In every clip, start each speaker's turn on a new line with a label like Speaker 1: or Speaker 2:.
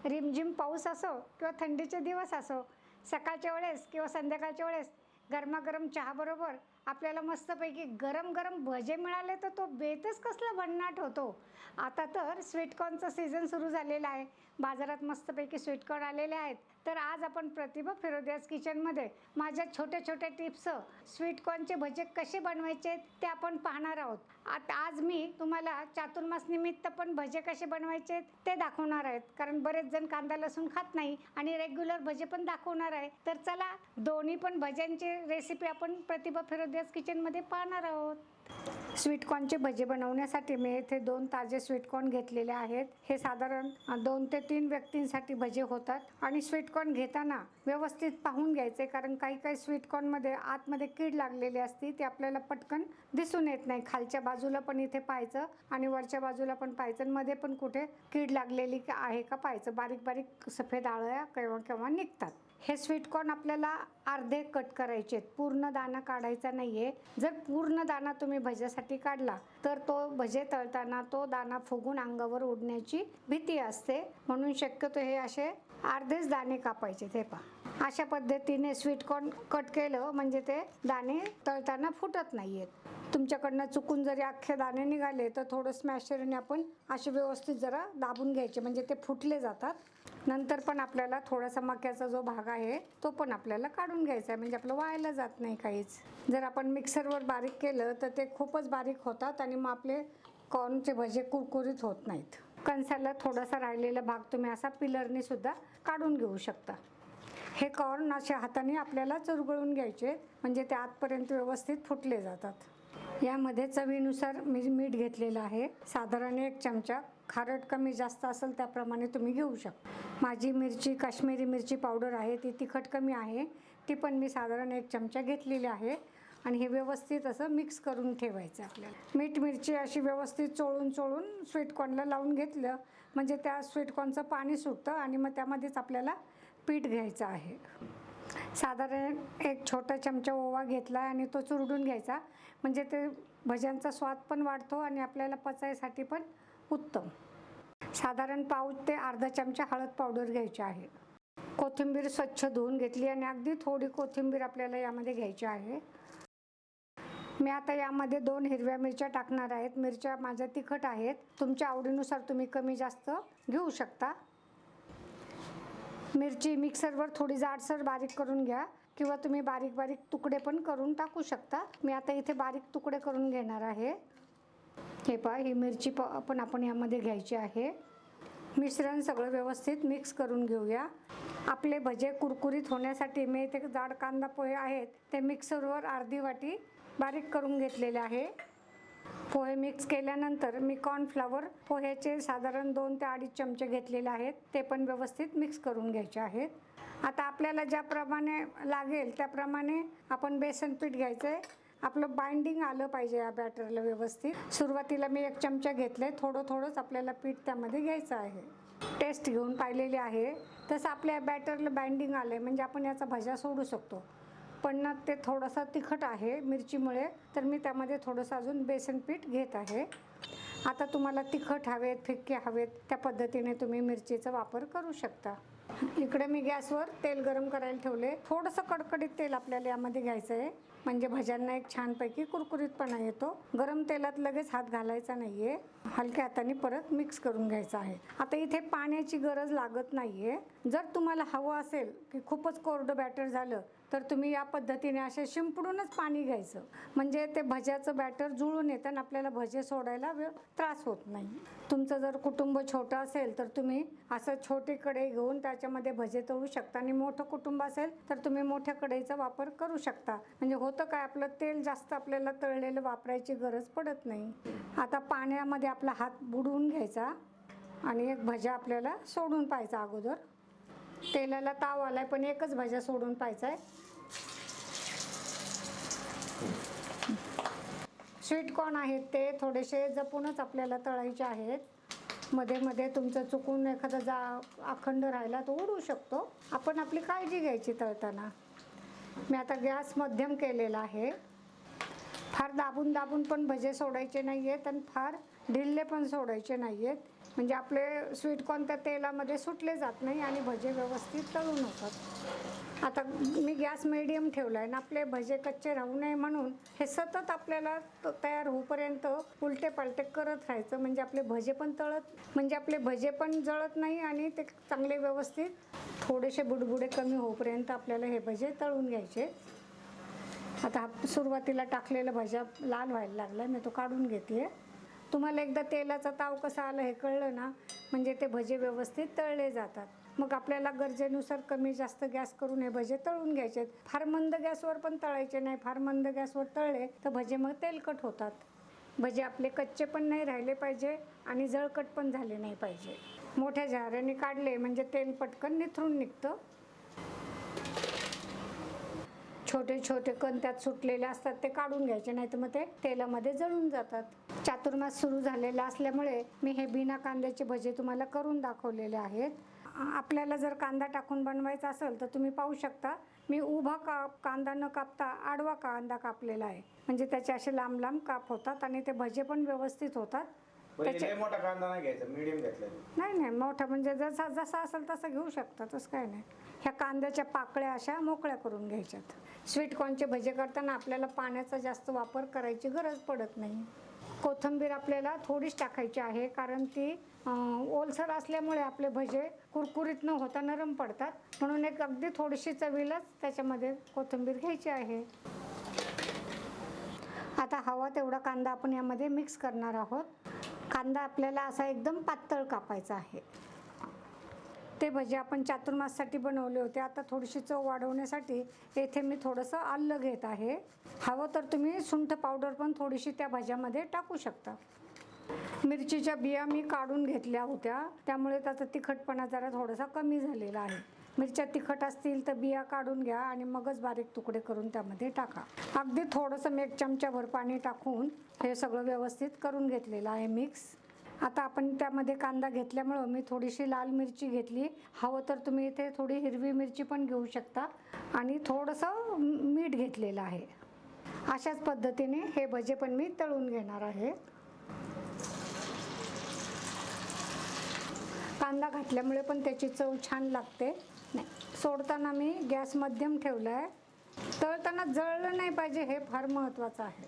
Speaker 1: रिमझिम पाऊस असो किंवा थंडीचे दिवस असो, सकाळच्या वेळेस किंवा संध्याकाळच्या वेळेस गरमागरम चहाबरोबर आपल्याला मस्तपैकी गरम गरम भजे मिळाले तर तो बेतच कसला भन्नाट होतो. आता तर स्वीटकॉर्नचा सीझन सुरू झालेला आहे. बाजारात मस्तपैकी स्वीटकॉर्न आलेले आहेत. तर आज आपण प्रतिभा फिरोदियाज किचनमध्ये माझ्या छोट्या छोट्या टिप्स स्वीटकॉर्नचे भजे कसे बनवायचे ते आपण पाहणार आहोत. आता आज मी तुम्हाला चातुर्मास निमित्त पण भजे कसे बनवायचे ते दाखवणार आहेत, कारण बरेच जण कांदा लसूण खात नाही आणि रेग्युलर भजे पण दाखवणार आहे. तर चला दोन्ही पण भज्यांची रेसिपी आपण प्रतिभा फिरोदियाज किचनमध्ये पाहणार आहोत. स्वीटकॉर्नचे भजे बनवण्यासाठी मी येथे 2 ताजे स्वीटकॉर्न घेतलेले आहेत. हे साधारण 2 ते 3 व्यक्तींसाठी भजे होतात. आणि स्वीटकॉर्न घेताना व्यवस्थित पाहून घ्यायचे, कारण काही स्वीटकॉर्नमध्ये आतमध्ये कीड लागलेली असते, ती आपल्याला पटकन दिसून येत नाही. खालच्या बाजूला पण इथे पाहायचं आणि वरच्या बाजूला पण पाहायचं आणि मध्ये पण कुठे कीड लागलेली आहे का पाहायचं. बारीक बारीक सफेद आळ्या केव्हा केव्हा निघतात. हे स्वीटकॉर्न आपल्याला अर्धे कट करायचे आहेत, पूर्ण दाणा काढायचा नाहीये. जर पूर्ण दाणा तुम्ही भज्यासाठी काढला तर तो भजे तळताना तो दाणा फुगून अंगावर उडण्याची भीती असते, म्हणून शक्यतो हे असे अर्धेच दाणे कापायचे. हे पहा, अशा पद्धतीने स्वीटकॉर्न कट केलं म्हणजे ते दाणे तळताना फुटत नाहीयेत. तुमच्याकडनं चुकून जरी अख्खे दाणे निघाले तर थोडं स्मॅशरने आपण असे व्यवस्थित जरा दाबून घ्यायचे, म्हणजे ते फुटले जातात. नंतर पण आपल्याला थोडासा मक्याचा जो भाग आहे तो पण आपल्याला काढून घ्यायचा आहे, म्हणजे आपलं वायाला जात नाही काहीच. जर आपण मिक्सरवर बारीक केलं तर ते खूपच बारीक होतात आणि मग आपले कॉर्नचे भजे कुरकुरीत होत नाहीत. कणसाला थोडासा राहिलेला भाग तुम्ही असा पिलरने सुद्धा काढून घेऊ शकता. हे कॉर्न अशा हाताने आपल्याला चुरगळून घ्यायचे, म्हणजे ते आतपर्यंत व्यवस्थित फुटले जातात. यामध्ये चवीनुसार मी मीठ घेतलेलं आहे, साधारण 1 चमचा. खारट कमी जास्त असेल त्याप्रमाणे तुम्ही घेऊ शकता. माझी मिरची काश्मीरी मिरची पावडर आहे, ती तिखट कमी आहे, ती पण मी साधारण 1 चमचा घेतलेली आहे. आणि हे व्यवस्थित असं मिक्स करून ठेवायचं आपल्याला. मीठ मिरची अशी व्यवस्थित चोळून स्वीटकॉर्नला लावून घेतलं म्हणजे त्या स्वीटकॉर्नचं पाणी सुटतं आणि मग त्यामध्येच आपल्याला पीठ घ्यायचं आहे. साधारण 1 छोटा चमचा ओवा घेतला आणि तो चुरडून घ्यायचा, म्हणजे ते भज्यांचा स्वाद पण वाढतो आणि आपल्याला पचायसाठी पण उत्तम. साधारण पाव ते अर्धा चमचा हळद पावडर घ्यायची आहे. कोथिंबीर स्वच्छ धुवून घेतली आणि अगदी थोडी कोथिंबीर आपल्याला यामध्ये घ्यायची आहे. मी आता यामध्ये 2 हिरव्या मिरच्या टाकणार आहेत. मिरच्या माझ्या तिखट आहेत, तुमच्या आवडीनुसार तुम्ही कमी जास्त घेऊ शकता. मिरची मिक्सरवर थोडी जाडसर बारीक करून घ्या, किंवा तुम्ही बारीक बारीक तुकडे पण करून टाकू शकता. मी आता इथे बारीक तुकडे करून घेणार आहे. हे पहा, ही मिरची पण आपण यामध्ये घ्यायची आहे. मिश्रण सगळं व्यवस्थित मिक्स करून घेऊया. आपले भजे कुरकुरीत होण्यासाठी मी इथे जाड कांदा पोहे आहेत ते मिक्सरवर अर्धी वाटी बारीक करून घेतलेले आहे. पोहे मिक्स केल्यानंतर मी कॉर्नफ्लॉवर पोह्याचे साधारण 2 ते 2.5 चमचे घेतलेले आहेत, ते पण व्यवस्थित मिक्स करून घ्यायचे आहेत. आता आपल्याला ज्याप्रमाणे लागेल त्याप्रमाणे आपण बेसन पीठ घ्यायचं आहे. आपलं बाइंडिंग आलं पाहिजे या बॅटरला व्यवस्थित. सुरुवातीला मी 1 चमचा घेतले, थोडंच आपल्याला पीठ त्यामध्ये घ्यायचं आहे. टेस्ट घेऊन पाहिलेली आहे, तसं आपल्या बॅटरला बाइंडिंग आलं आहे म्हणजे आपण याचा भजा सोडू शकतो. पण ना ते थोडंसं तिखट आहे मिरचीमुळे, तर मी त्यामध्ये थोडंसं अजून बेसन पीठ घेत आहे. आता तुम्हाला तिखट हवेत फिक्के हवेत त्या पद्धतीने तुम्ही मिरचीचा वापर करू शकता. इकडे मी गॅसवर तेल गरम करायला ठेवले. थोडंसं कडकडीत तेल आपल्याला यामध्ये घ्यायचं आहे, म्हणजे भज्यांना एक छानपैकी कुरकुरीतपणा येतो. गरम तेलात लगेच हात घालायचा नाहीये, हलक्या हाताने परत मिक्स करून घ्यायचं आहे. आता इथे पाण्याची गरज लागत नाहीये. जर तुम्हाला हवं असेल की खूपच कोरडं बॅटर झालं तर तुम्ही या पद्धतीने असे शिंपडूनच पाणी घ्यायचं, म्हणजे ते भज्याचं बॅटर जुळून येतं आणि आपल्याला भजे सोडायला त्रास होत नाही. तुमचं जर कुटुंब छोटं असेल तर तुम्ही असं छोटी कढई घेऊन त्याच्यामध्ये भजे तळू शकता, आणि मोठं कुटुंब असेल तर तुम्ही मोठ्या कढईचा वापर करू शकता. म्हणजे होतं काय, आपलं तेल जास्त आपल्याला तळलेलं वापरायची गरज पडत नाही. आता पाण्यामध्ये आपला हात बुडवून घ्यायचा आणि एक भजा आपल्याला सोडून पाहायचा. अगोदर तेलाला ताव आलाय पण एकच भजा सोडून पाहायचा आहे. स्वीटकॉर्न आहेत ते थोडेसे जपूनच आपल्याला तळायचे आहेत. मध्ये मध्ये तुमचं चुकून एखादा अखंड राहिला तो उडू शकतो. आपण आपली काळजी घ्यायची तळताना. मी आता गॅस मध्यम केलेला आहे. फार दाबून पण भजे सोडायचे नाही आहेत आणि फार ढिल्ले पण सोडायचे नाही आहेत. म्हणजे आपले स्वीटकॉर्न त्या तेलामध्ये सुटले जात नाही आणि भजे व्यवस्थित तळून होतात. आता मी गॅस मीडियम ठेवला आहे आणि आपले भजे कच्चे राहू नये म्हणून हे सतत आपल्याला तयार होईपर्यंत उलटे पालटे करत राहायचं, म्हणजे आपले भजे पण जळत नाही आणि ते चांगले व्यवस्थित थोडेसे बुडबुडे कमी होईपर्यंत आपल्याला हे भजे तळून घ्यायचे. आता सुरुवातीला टाकलेला भजा लाल व्हायला लागला, मी तो काढून घेते. तुम्हाला एकदा तेलाचा ताव कसा आला हे कळलं ना, म्हणजे ते भजे व्यवस्थित तळले जातात. मग आपल्याला गरजेनुसार कमी जास्त गॅस करून हे भजे तळून घ्यायचे. फार मंद गॅसवर पण तळायचे नाही, फार मंद गॅसवर तळले तर भजे मग तेलकट होतात. भजे आपले कच्चे पण नाही राहिले पाहिजे आणि जळकट पण झाले नाही पाहिजे. मोठ्या झाऱ्याने काढले म्हणजे तेल पटकन निथरून निघतं. छोटे छोटे कण त्यात सुटलेले असतात ते काढून घ्यायचे, नाही तर मग ते तेलामध्ये जळून जातात. चातुर्मास सुरू झालेला असल्यामुळे मी हे बिना कांद्याचे भजे तुम्हाला करून दाखवलेले आहेत. आपल्याला जर कांदा टाकून बनवायचा असेल तर तुम्ही पाहू शकता, मी उभा कांदा न कापता आडवा कांदा कापलेला आहे, म्हणजे त्याचे असे लांब लांब काप होतात आणि ते भजे पण व्यवस्थित होतात.
Speaker 2: मोठा कांदा नाही घ्यायचा, मीडियम घेतला.
Speaker 1: नाही मोठा म्हणजे जसा जसा असेल तसं घेऊ शकता, तसं काय नाही. ह्या कांद्याच्या पाकळ्या अशा मोकळ्या करून घ्यायच्यात. स्वीटकॉर्नचे भजे करताना आपल्याला पाण्याचा जास्त वापर करायची गरज पडत नाही. कोथिंबीर आपल्याला थोडीच टाकायची आहे, कारण ती ओलसर असल्यामुळे आपले भजे कुरकुरीत न होता नरम पडतात, म्हणून एक अगदी थोडीशी चवीलाच त्याच्यामध्ये कोथिंबीर घ्यायची आहे. आता हवा तेवढा कांदा आपण यामध्ये मिक्स करणार आहोत. कांदा आपल्याला असा एकदम पातळ कापायचा आहे. ते भजे आपण चातुर्माससाठी बनवले होते. आता थोडीशी चव वाढवण्यासाठी येथे मी थोडंसं आलं घेत आहे. हवं तर तुम्ही सुंठ पावडर पण थोडीशी त्या भज्यामध्ये टाकू शकता. मिरचीच्या बिया मी काढून घेतल्या होत्या, त्यामुळे त्याचा तिखटपणा जरा थोडासा कमी झालेला आहे. मिरच्या तिखट असतील तर बिया काढून घ्या आणि मगच बारीक तुकडे करून त्यामध्ये टाका. अगदी थोडंसं मी 1 चमचाभर पाणी टाकून हे सगळं व्यवस्थित करून घेतलेलं आहे मिक्स. आता आपण त्यामध्ये कांदा घेतल्यामुळं मी थोडीशी लाल मिरची घेतली. हवं तर तुम्ही इथे थोडी हिरवी मिरची पण घेऊ शकता आणि थोडंसं मीठ घेतलेलं आहे. अशाच पद्धतीने हे भजे पण मी तळून घेणार आहे. कांदा घातल्यामुळे पण त्याची चव छान लागते. नाही, सोडताना मी गॅस मध्यम ठेवला आहे. तळताना जळलं नाही पाहिजे, हे फार महत्त्वाचं आहे.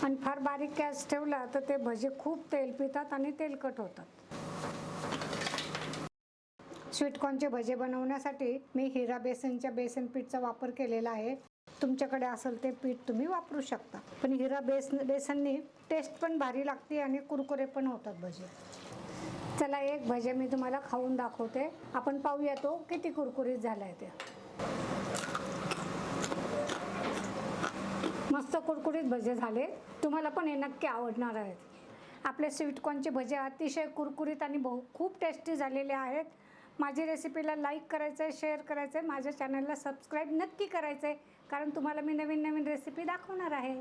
Speaker 1: आणि फार बारीक गॅस ठेवला तर ते भजे खूप तेल पितात आणि तेलकट होतात. स्वीटकॉर्नचे भजे बनवण्यासाठी मी हिरा बेसनच्या बेसन पीठचा वापर केलेला आहे. तुमच्याकडे असेल ते पीठ तुम्ही वापरू शकता, पण हिरा बेसननी टेस्ट पण भारी लागते आणि कुरकुरे पण होतात भजे. चला, एक भजे मी तुम्हाला खाऊन दाखवते. आपण पाहूया तो किती कुरकुरीत झालाय ते. मस्त कुरकुरीत भजे झाले. तुम्हाला पण हे नक्की आवडणार आहेत. आपले स्वीटकॉर्नचे भजे अतिशय कुरकुरीत आणि खूप टेस्टी झालेले आहेत. माझी रेसिपीला लाईक करायचं आहे, शेअर करायचं आहे, माझ्या चॅनलला सबस्क्राईब नक्की करायचं आहे, कारण तुम्हाला मी नवीन नवीन रेसिपी दाखवणार आहे.